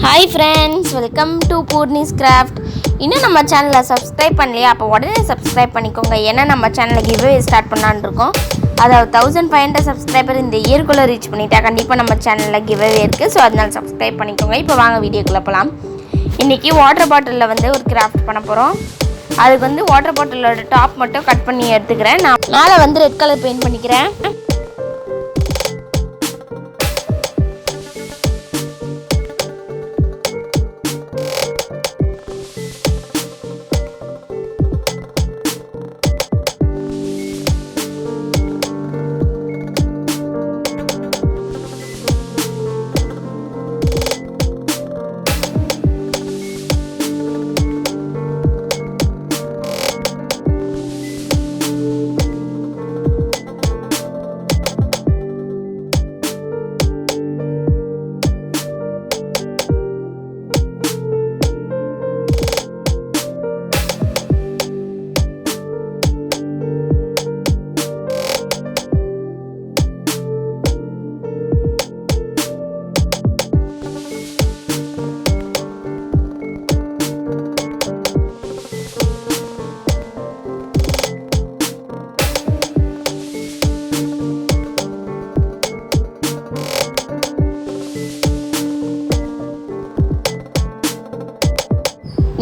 Hi friends, welcome to Purni's Craft. இன்னும் நம்ம சேனலை சப்ஸ்கிரைப் பண்ணலையா? அப்போ உடனே சப்ஸ்கிரைப் பண்ணிக்கோங்க. ஏன்னா நம்ம சேனலில் கிவ்வே ஸ்டார்ட் பண்ணலான்னு இருக்கோம். அதாவது 1500 சப்ஸ்கிரைபர் இந்த இயர்க்குள்ளே ரீச் பண்ணிட்டா கண்டிப்பாக நம்ம சேனலில் கிவ்வே இருக்குது. ஸோ அதனால் சப்ஸ்கிரைப் பண்ணிக்கோங்க. இப்போ வாங்க வீடியோக்குள்ளே போகலாம். இன்றைக்கி வாட்டர் பாட்டிலில் ஒரு கிராஃப்ட் பண்ண போகிறோம். அதுக்கு வாட்டர் பாட்டிலோட டாப் மட்டும் கட் பண்ணி எடுத்துக்கிறேன். நான் மேலே ரெட் கலர் பெயிண்ட் பண்ணிக்கிறேன்.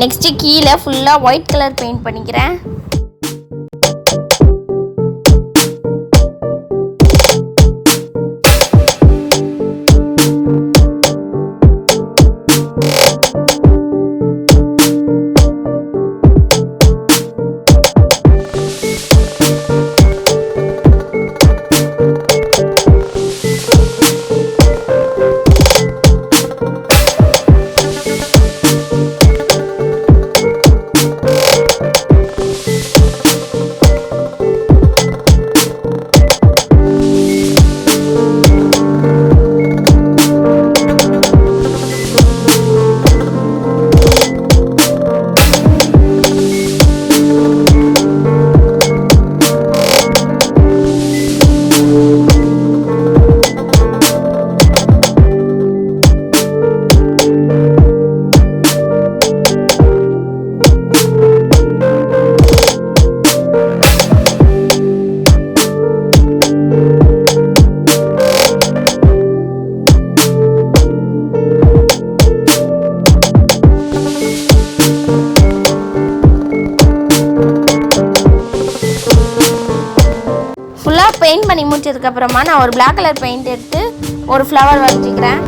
நெக்ஸ்ட்டு கீழே ஃபுல்லாக ஒயிட் கலர் பெயிண்ட் பண்ணிக்கிறேன். ஃபுல்லாக பெயிண்ட் பண்ணி முடிச்சதுக்கப்புறமா நான் ஒரு பிளாக் கலர் பெயிண்ட் எடுத்து ஒரு ஃப்ளவர் வரைஞ்சிக்கிறேன்.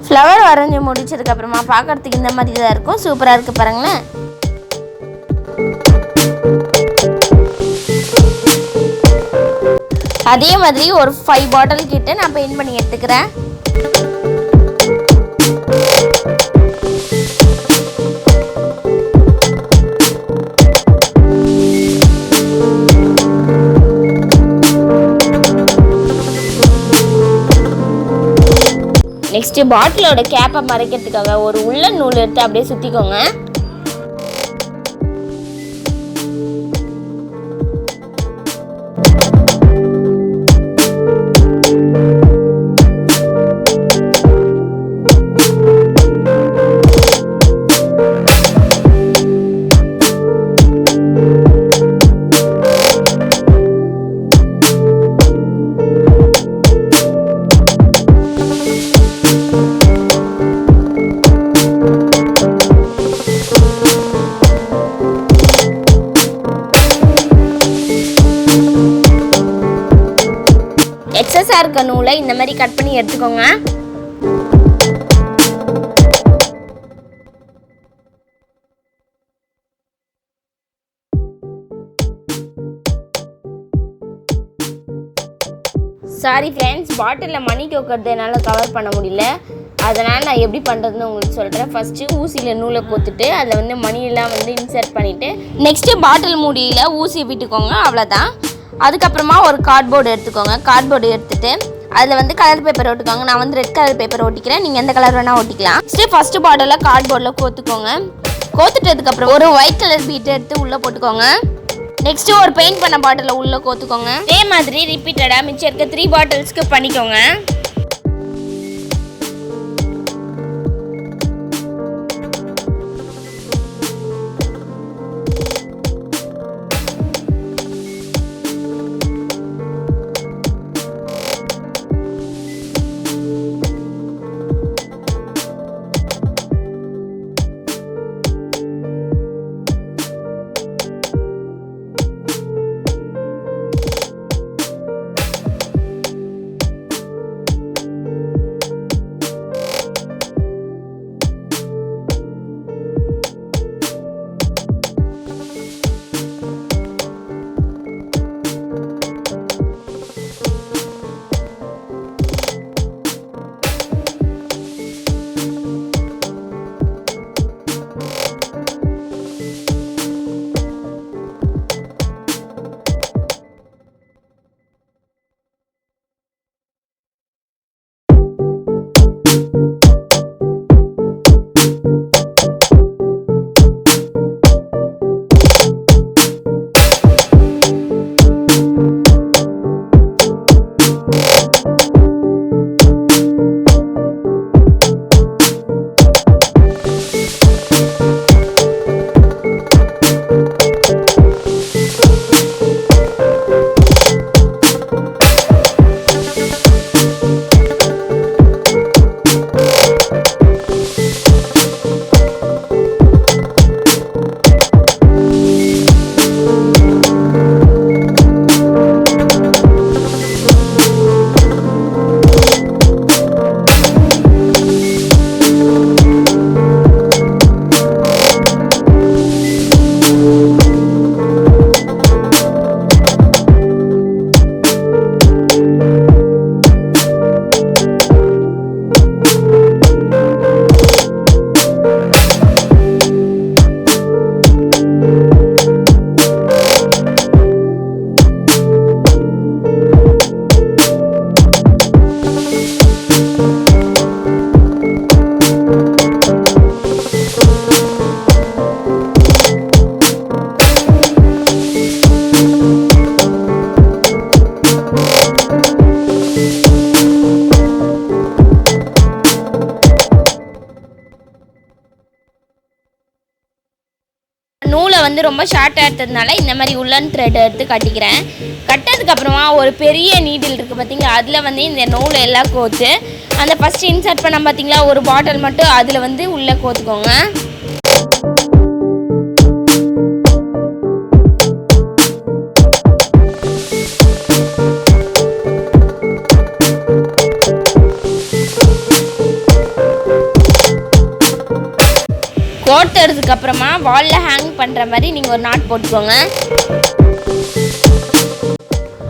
ஃப்ளவர் வரைஞ்சி முடிச்சதுக்கப்புறமா பார்க்குறதுக்கு இந்த மாதிரி தான் இருக்கும். சூப்பராக இருக்குது பாருங்களேன். அதே மாதிரி ஒரு 5 பாட்டில் கிட்ட நான் பெயிண்ட் பண்ணி எடுத்துக்கிறேன். நெக்ஸ்ட் பாட்டிலோட கேப்பை மறைக்கிறதுக்காக ஒரு உள்ள நூல் எடுத்து அப்படியே சுற்றிக்கோங்க. எக்ஸஸாக இருக்க நூலை இந்த மாதிரி கட் பண்ணி எடுத்துக்கோங்க. சாரி ஃப்ரெண்ட்ஸ், பாட்டிலில் மணி டோக்கறது என்னால் கவர் பண்ண முடியல. அதனால் நான் எப்படி பண்ணுறதுன்னு உங்களுக்கு சொல்கிறேன். ஃபஸ்ட்டு ஊசியில் நூலை கோத்துட்டு அதில் வந்து மணியெல்லாம் வந்து இன்சர்ட் பண்ணிவிட்டு நெக்ஸ்ட்டு பாட்டில் மூடியில் ஊசி விட்டுக்கோங்க. அவ்வளோதான். அதுக்கப்புறமா ஒரு கார்ட்போர்டு எடுத்துக்கோங்க. கார்ட்போர்டு எடுத்துகிட்டு அதில் வந்து கலர் பேப்பர் ஒட்டிக்கோங்க. நான் வந்து ரெட் கலர் பேப்பர் ஒட்டிக்கிறேன். நீங்கள் எந்த கலர் வேணால் ஒட்டிக்கலாம். ஃபஸ்ட்டு பாட்டிலில் கார்ட்போர்டில் கோத்துக்கோங்க. கோத்துட்டதுக்கப்புறம் ஒரு ஒயிட் கலர் பீட் எடுத்து உள்ளே போட்டுக்கோங்க. நெக்ஸ்ட்டு ஒரு பெயிண்ட் பண்ண பாட்டிலில் உள்ளே கோத்துக்கோங்க. இதே மாதிரி ரிப்பீட்டடாக மிச்சம் இருக்க 3 பாட்டில்ஸ்க்கு பண்ணிக்கோங்க. நூலை வந்து ரொம்ப ஷார்ட்டாக எடுத்ததுனால இந்த மாதிரி உள்ளன் த்ரெட் எடுத்து கட்டிக்கிறேன். கட்டதுக்கப்புறமா ஒரு பெரிய நீடில் இருக்குது பார்த்தீங்களா, அதில் வந்து இந்த நூலை எல்லாம் கோத்து அந்த ஃபஸ்ட்டு இன்சர்ட் பண்ண பார்த்தீங்களா ஒரு பாட்டில் மட்டும் அதில் வந்து உள்ளே கோத்துக்கோங்க. கோர்த்ததுக்கு அப்புறமா வாலில் ஹேங் பண்ணுற மாதிரி நீங்கள் ஒரு நாட் போட்டுக்கோங்க.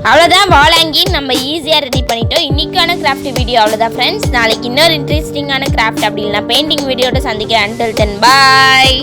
அவ்வளோதான் வாலாங்கி நம்ம ஈஸியாக ரெடி பண்ணிட்டோம். இன்றைக்கான கிராஃப்ட் வீடியோ அவ்வளோதான் ஃப்ரெண்ட்ஸ். நாளைக்கு இன்னொரு இன்ட்ரெஸ்டிங்கான கிராஃப்ட் அப்படி இல்லைனா பெயிண்டிங் வீடியோட சந்திக்கிறேன். அன்டில் தென் பாய்.